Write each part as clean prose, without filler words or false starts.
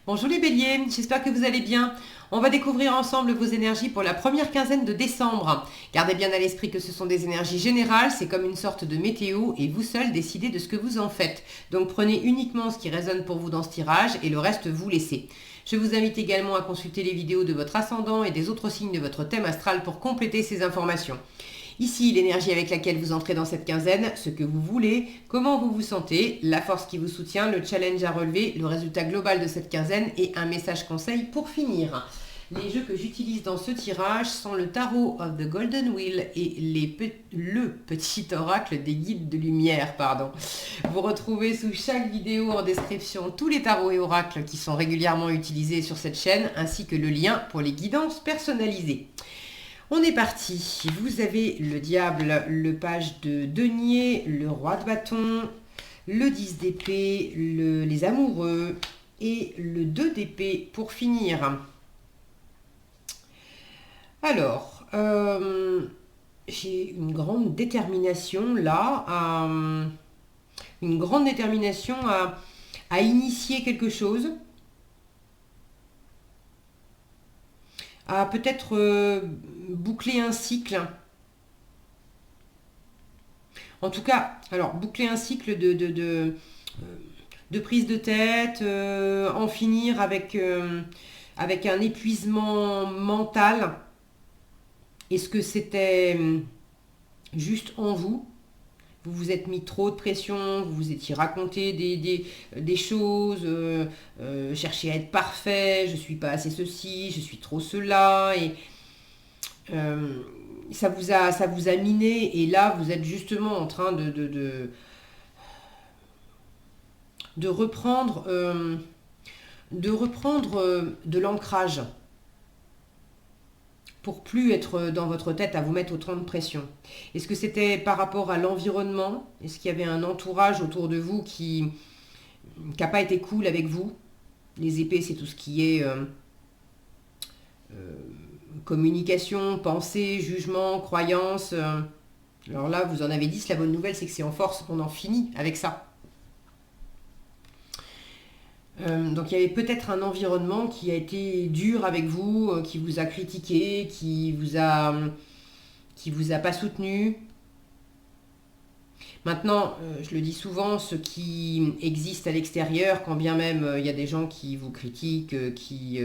Bonjour les béliers, j'espère que vous allez bien. On va découvrir ensemble vos énergies pour la première quinzaine de décembre. Gardez bien à l'esprit que ce sont des énergies générales, c'est comme une sorte de météo et vous seul décidez de ce que vous en faites. Donc prenez uniquement ce qui résonne pour vous dans ce tirage et le reste vous laissez. Je vous invite également à consulter les vidéos de votre ascendant et des autres signes de votre thème astral pour compléter ces informations. Ici, l'énergie avec laquelle vous entrez dans cette quinzaine, ce que vous voulez, comment vous vous sentez, la force qui vous soutient, le challenge à relever, le résultat global de cette quinzaine et un message conseil pour finir. Les jeux que j'utilise dans ce tirage sont le tarot of the Golden Wheel et le petit oracle des guides de lumière. Vous retrouvez sous chaque vidéo en description tous les tarots et oracles qui sont régulièrement utilisés sur cette chaîne, ainsi que le lien pour les guidances personnalisées. On est parti. Vous avez le diable, le page de denier, le roi de bâton, le 10 d'épée, les amoureux et le 2 d'épée pour finir. Alors, j'ai une grande détermination là, à initier quelque chose. À peut-être boucler un cycle. En tout cas, alors boucler un cycle de prise de tête, en finir avec un épuisement mental. Est-ce que c'était juste en vous? Vous vous êtes mis trop de pression, vous vous étiez raconté des choses, chercher à être parfait, je suis pas assez ceci, je suis trop cela, et ça vous a miné, et là vous êtes justement en train de reprendre de l'ancrage pour plus être dans votre tête à vous mettre autant de pression. Est-ce que c'était par rapport à l'environnement? Est-ce qu'il y avait un entourage autour de vous qui n'a pas été cool avec vous? Les épées, c'est tout ce qui est communication, pensée, jugement, croyance. Alors là, vous en avez 10. La bonne nouvelle, c'est que c'est en force. On en finit avec ça. Donc il y avait peut-être un environnement qui a été dur avec vous, qui vous a critiqué, qui vous a pas soutenu. Maintenant, je le dis souvent, ce qui existe à l'extérieur, quand bien même il y a des gens qui vous critiquent, qui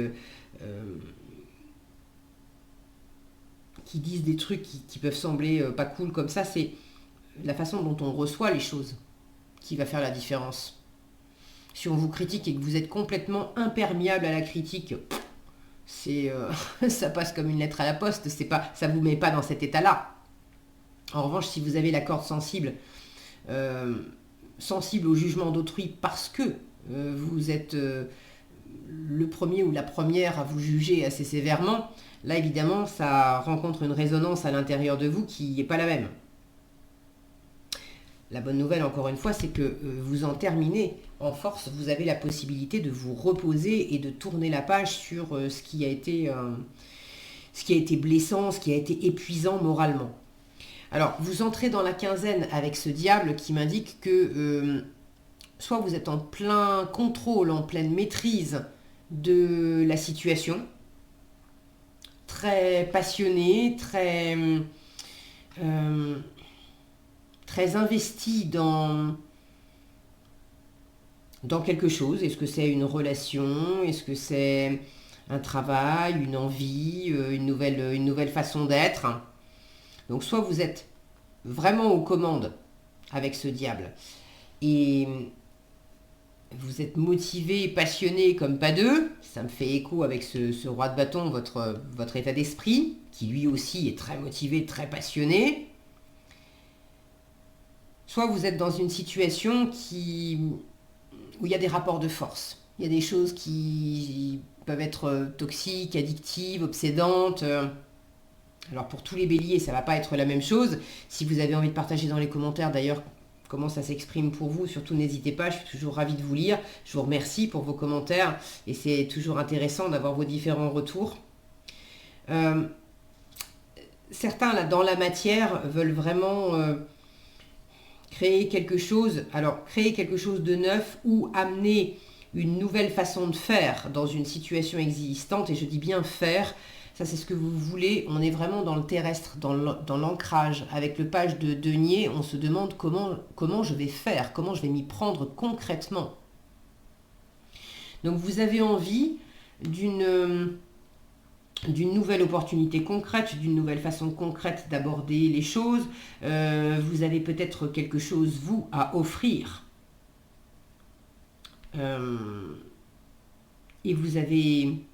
disent des trucs qui peuvent sembler pas cool comme ça, c'est la façon dont on reçoit les choses qui va faire la différence. Si on vous critique et que vous êtes complètement imperméable à la critique, ça passe comme une lettre à la poste, ça ne vous met pas dans cet état-là. En revanche, si vous avez la corde sensible, sensible au jugement d'autrui parce que vous êtes le premier ou la première à vous juger assez sévèrement, là évidemment ça rencontre une résonance à l'intérieur de vous qui n'est pas la même. La bonne nouvelle, encore une fois, c'est que vous en terminez en force. Vous avez la possibilité de vous reposer et de tourner la page sur ce qui a été blessant, ce qui a été épuisant moralement. Alors, vous entrez dans la quinzaine avec ce diable qui m'indique que soit vous êtes en plein contrôle, en pleine maîtrise de la situation, très passionné, très investi dans quelque chose. Est-ce que c'est une relation? Est-ce que c'est un travail, une envie, une nouvelle façon d'être? Donc soit vous êtes vraiment aux commandes avec ce diable et vous êtes motivé, passionné comme pas deux. Ça me fait écho avec ce roi de bâton, votre état d'esprit, qui lui aussi est très motivé, très passionné. Soit vous êtes dans une situation où il y a des rapports de force. Il y a des choses qui peuvent être toxiques, addictives, obsédantes. Alors pour tous les béliers, ça ne va pas être la même chose. Si vous avez envie de partager dans les commentaires d'ailleurs comment ça s'exprime pour vous, surtout n'hésitez pas, je suis toujours ravie de vous lire. Je vous remercie pour vos commentaires et c'est toujours intéressant d'avoir vos différents retours. Certains là dans la matière veulent vraiment créer quelque chose de neuf ou amener une nouvelle façon de faire dans une situation existante, et je dis bien faire, ça c'est ce que vous voulez, on est vraiment dans le terrestre, dans l'ancrage. Avec le page de denier, on se demande comment je vais faire, comment je vais m'y prendre concrètement. Donc vous avez envie d'une nouvelle opportunité concrète, d'une nouvelle façon concrète d'aborder les choses. Vous avez peut-être quelque chose, vous, à offrir. Et vous avez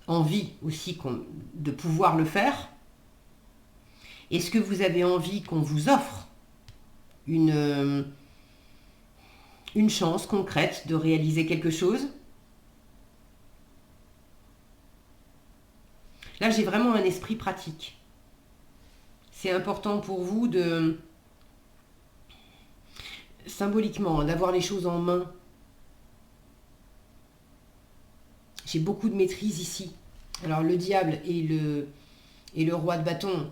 envie aussi de pouvoir le faire. Est-ce que vous avez envie qu'on vous offre une chance concrète de réaliser quelque chose? Là, j'ai vraiment un esprit pratique. C'est important pour vous de, symboliquement, d'avoir les choses en main. J'ai beaucoup de maîtrise ici. Alors, le diable et le roi de bâton,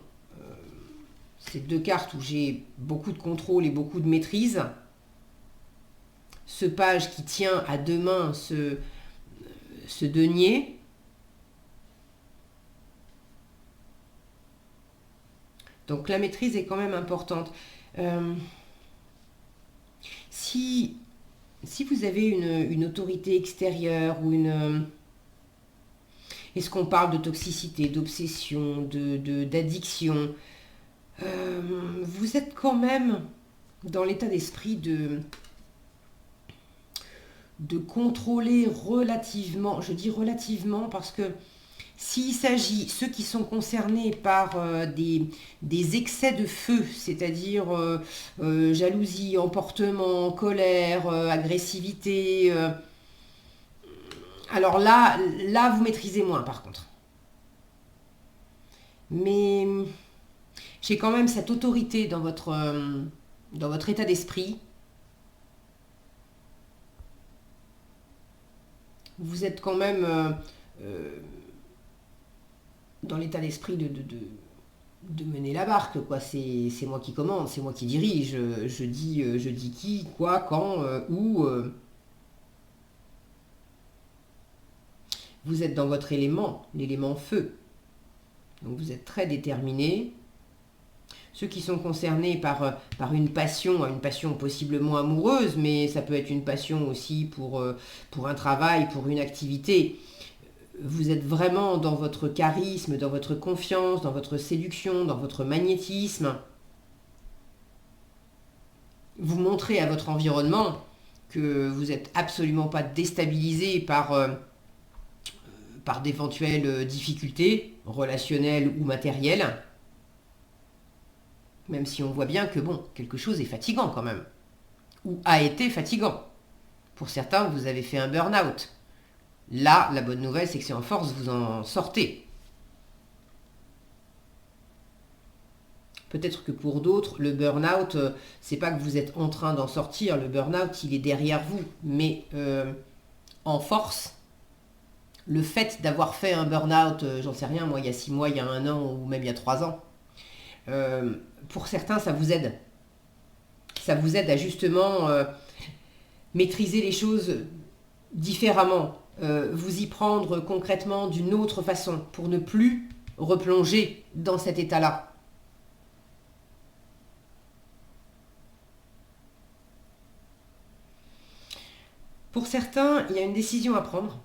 c'est deux cartes où j'ai beaucoup de contrôle et beaucoup de maîtrise. Ce page qui tient à deux mains ce denier, donc la maîtrise est quand même importante. Si vous avez une autorité extérieure ou est-ce qu'on parle de toxicité, d'obsession, d'addiction, vous êtes quand même dans l'état d'esprit de contrôler relativement, je dis relativement parce que s'il s'agit, ceux qui sont concernés par des excès de feu, c'est-à-dire jalousie, emportement, colère, agressivité, alors là, vous maîtrisez moins par contre. Mais j'ai quand même cette autorité dans votre état d'esprit. Vous êtes quand même dans l'état d'esprit de mener la barque, quoi. C'est moi qui commande, c'est moi qui dirige. Je dis qui, quoi, quand, où. Vous êtes dans votre élément, l'élément feu. Donc vous êtes très déterminé. Ceux qui sont concernés par une passion possiblement amoureuse, mais ça peut être une passion aussi pour un travail, pour une activité. Vous êtes vraiment dans votre charisme, dans votre confiance, dans votre séduction, dans votre magnétisme. Vous montrez à votre environnement que vous n'êtes absolument pas déstabilisé par d'éventuelles difficultés relationnelles ou matérielles. Même si on voit bien que bon, quelque chose est fatigant quand même. Ou a été fatigant. Pour certains, vous avez fait un burn-out. Là, la bonne nouvelle, c'est que c'est en force, vous en sortez. Peut-être que pour d'autres, le burn-out, c'est pas que vous êtes en train d'en sortir. Le burn-out, il est derrière vous. Mais en force, le fait d'avoir fait un burn-out, j'en sais rien, moi, il y a 6 mois, il y a 1 an, ou même il y a 3 ans, pour certains, ça vous aide. Ça vous aide à justement maîtriser les choses différemment, vous y prendre concrètement d'une autre façon pour ne plus replonger dans cet état-là. Pour certains, il y a une décision à prendre.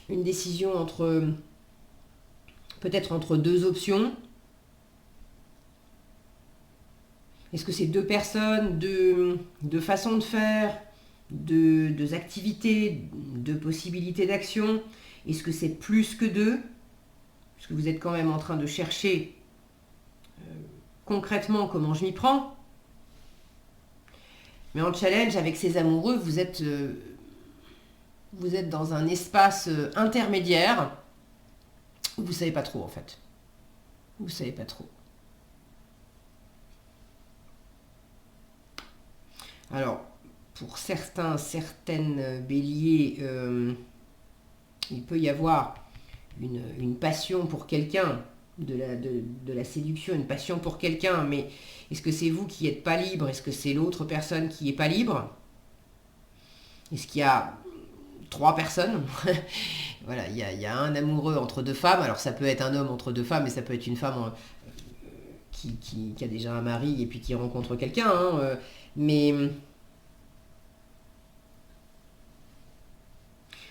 Une décision peut-être entre deux options. Est-ce que c'est deux personnes, deux façons de faire, deux activités, deux possibilités d'action? Est-ce que c'est plus que deux? Parce que vous êtes quand même en train de chercher concrètement comment je m'y prends. Mais en challenge avec ces amoureux, vous êtes dans un espace intermédiaire où vous ne savez pas trop en fait. Vous ne savez pas trop. Alors, pour certaines béliers, il peut y avoir une passion pour quelqu'un, de la séduction, une passion pour quelqu'un, mais est-ce que c'est vous qui n'êtes pas libre? Est-ce que c'est l'autre personne qui n'est pas libre? Est-ce qu'il y a 3 personnes? Voilà, il y a un amoureux entre 2 femmes. Alors ça peut être un homme entre 2 femmes, mais ça peut être une femme qui a déjà un mari et puis qui rencontre quelqu'un. Hein, mais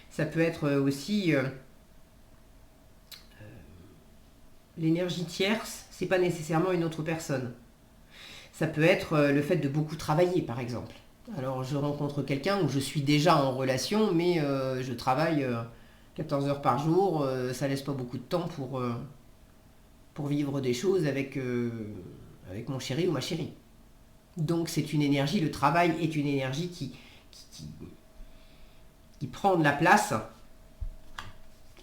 ça peut être aussi l'énergie tierce, c'est pas nécessairement une autre personne. Ça peut être le fait de beaucoup travailler, par exemple. Alors, je rencontre quelqu'un où je suis déjà en relation, mais je travaille 14 heures par jour. Ça laisse pas beaucoup de temps pour vivre des choses avec mon chéri ou ma chérie. Donc, c'est une énergie, le travail est une énergie qui prend de la place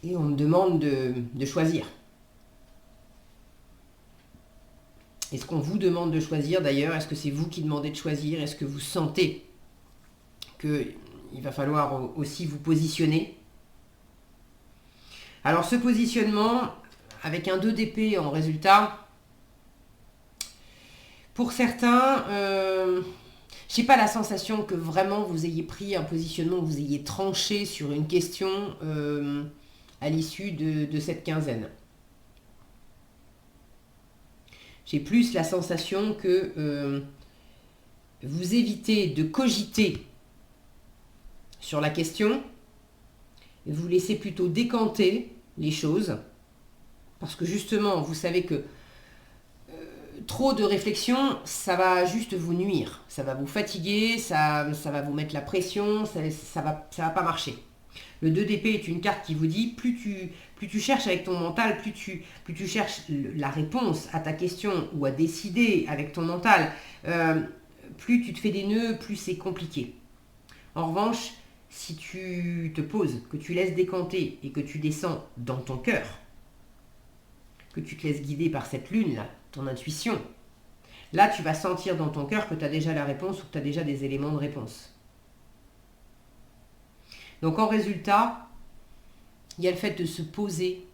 et on me demande de choisir. Est-ce qu'on vous demande de choisir d'ailleurs? Est-ce que c'est vous qui demandez de choisir? Est-ce que vous sentez qu'il va falloir aussi vous positionner? Alors ce positionnement, avec un 2 d'épée en résultat, pour certains, j'ai pas la sensation que vraiment vous ayez pris un positionnement, vous ayez tranché sur une question à l'issue de cette quinzaine. J'ai plus la sensation que vous évitez de cogiter sur la question, et vous laissez plutôt décanter les choses, parce que justement, vous savez que trop de réflexion, ça va juste vous nuire, ça va vous fatiguer, ça va vous mettre la pression, ça va pas marcher. Le 2 d'épée est une carte qui vous dit, plus tu cherches avec ton mental, plus tu cherches la réponse à ta question ou à décider avec ton mental, plus tu te fais des nœuds, plus c'est compliqué. En revanche, si tu te poses, que tu laisses décanter et que tu descends dans ton cœur, que tu te laisses guider par cette lune-là, ton intuition, là tu vas sentir dans ton cœur que tu as déjà la réponse ou que tu as déjà des éléments de réponse. Donc en résultat, il y a le fait de se poser,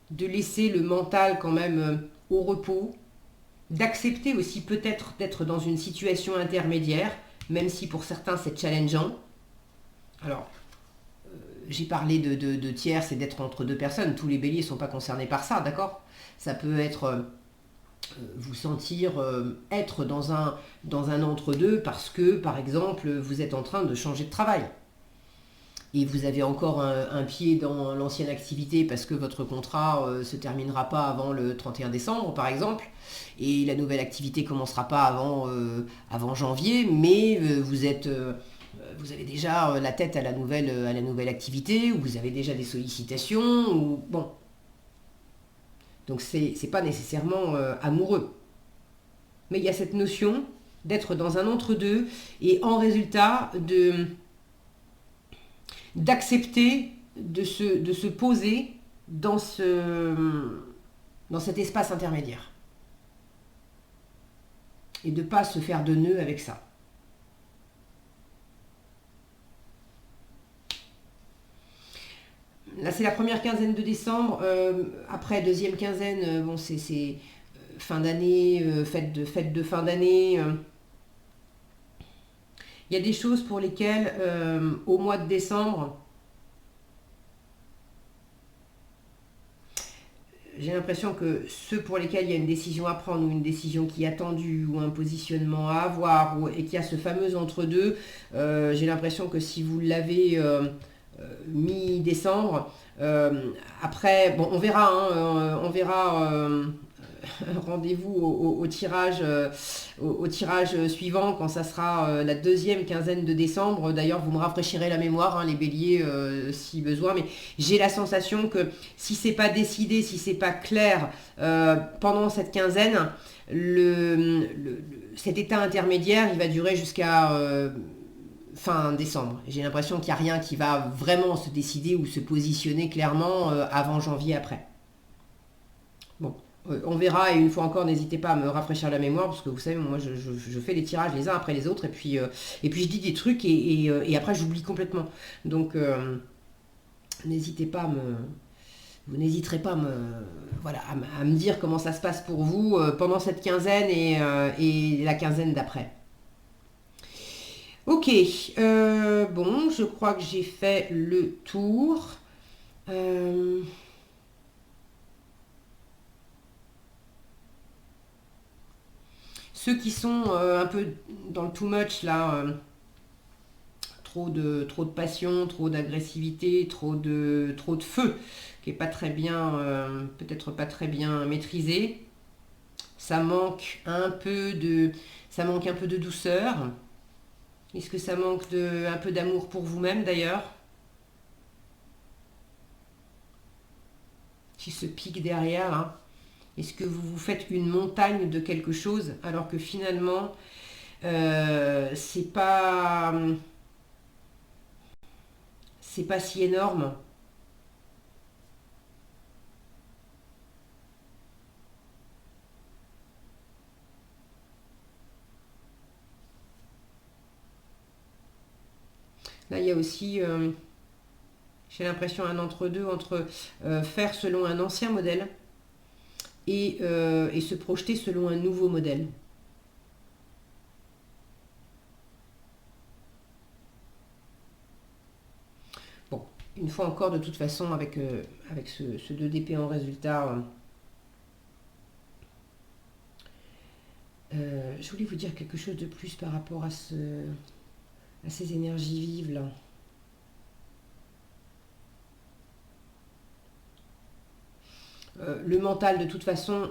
de laisser le mental quand même au repos, d'accepter aussi peut-être d'être dans une situation intermédiaire, même si pour certains c'est challengeant. Alors, j'ai parlé de tierce et d'être entre 2 personnes, tous les béliers ne sont pas concernés par ça, d'accord? Ça peut être vous sentir être dans un entre-deux parce que, par exemple, vous êtes en train de changer de travail. Et vous avez encore un pied dans l'ancienne activité parce que votre contrat se terminera pas avant le 31 décembre, par exemple, et la nouvelle activité commencera pas avant janvier, mais vous avez déjà la tête à la nouvelle activité, ou vous avez déjà des sollicitations, ou bon. Donc c'est pas nécessairement amoureux. Mais il y a cette notion d'être dans un entre-deux, et en résultat d'accepter de se poser dans cet espace intermédiaire. Et de ne pas se faire de nœuds avec ça. Là, c'est la première quinzaine de décembre. Après, deuxième quinzaine, bon, c'est fin d'année, fête de fin d'année. Il y a des choses pour lesquelles, au mois de décembre, j'ai l'impression que ceux pour lesquels il y a une décision à prendre, ou une décision qui est attendue, ou un positionnement à avoir, et qu'il y a ce fameux entre-deux, j'ai l'impression que si vous l'avez mi-décembre, après, bon, on verra, hein, on verra... rendez-vous au tirage suivant quand ça sera la deuxième quinzaine de décembre. D'ailleurs, vous me rafraîchirez la mémoire, hein, les béliers, si besoin, mais j'ai la sensation que si c'est pas décidé, si c'est pas clair pendant cette quinzaine, cet état intermédiaire, il va durer jusqu'à fin décembre. J'ai l'impression qu'il n'y a rien qui va vraiment se décider ou se positionner clairement avant janvier après. Bon. On verra, et une fois encore, n'hésitez pas à me rafraîchir la mémoire, parce que vous savez, moi je fais les tirages les uns après les autres, et puis je dis des trucs, et après j'oublie complètement. Donc n'hésitez pas vous n'hésiterez pas à me dire comment ça se passe pour vous pendant cette quinzaine et la quinzaine d'après. Ok, bon, je crois que j'ai fait le tour. Ceux qui sont un peu dans le too much là, trop de passion, trop d'agressivité, trop de feu, qui est pas très bien, peut-être pas très bien maîtrisé. Ça manque un peu de douceur. Est-ce que ça manque un peu d'amour pour vous-même d'ailleurs, qui se pique derrière, hein? Est-ce que vous vous faites une montagne de quelque chose alors que finalement c'est pas si énorme? Là, il y a aussi, j'ai l'impression, un entre-deux entre faire selon un ancien modèle et se projeter selon un nouveau modèle. Bon, une fois encore, de toute façon, avec ce 2 d'épée en résultat, je voulais vous dire quelque chose de plus par rapport à ces énergies vives là. Le mental, de toute façon,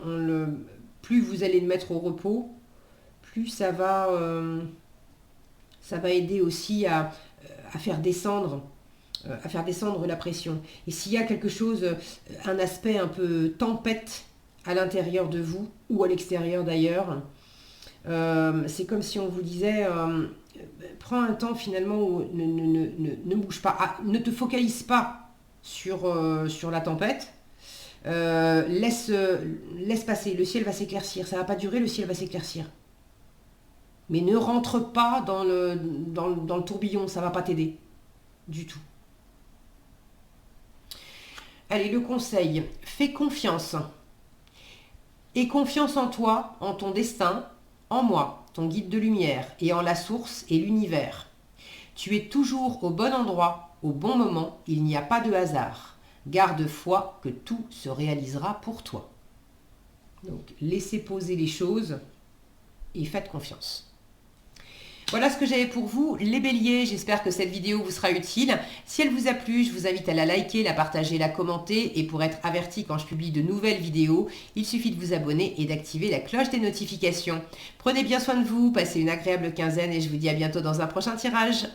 plus vous allez le mettre au repos, plus ça va aider aussi à faire descendre la pression. Et s'il y a quelque chose, un aspect un peu tempête à l'intérieur de vous ou à l'extérieur d'ailleurs, c'est comme si on vous disait prends un temps finalement où ne bouge pas, ne te focalise pas sur la tempête. Laisse passer, le ciel va s'éclaircir, ça va pas durer, le ciel va s'éclaircir. Mais ne rentre pas dans le tourbillon, ça va pas t'aider du tout. Allez, le conseil, fais confiance. Aie confiance en toi, en ton destin, en moi, ton guide de lumière, et en la source et l'univers. Tu es toujours au bon endroit, au bon moment, il n'y a pas de hasard. Garde foi que tout se réalisera pour toi. Donc, laissez poser les choses et faites confiance. Voilà ce que j'avais pour vous, les béliers. J'espère que cette vidéo vous sera utile. Si elle vous a plu, je vous invite à la liker, la partager, la commenter. Et pour être averti quand je publie de nouvelles vidéos, il suffit de vous abonner et d'activer la cloche des notifications. Prenez bien soin de vous, passez une agréable quinzaine et je vous dis à bientôt dans un prochain tirage.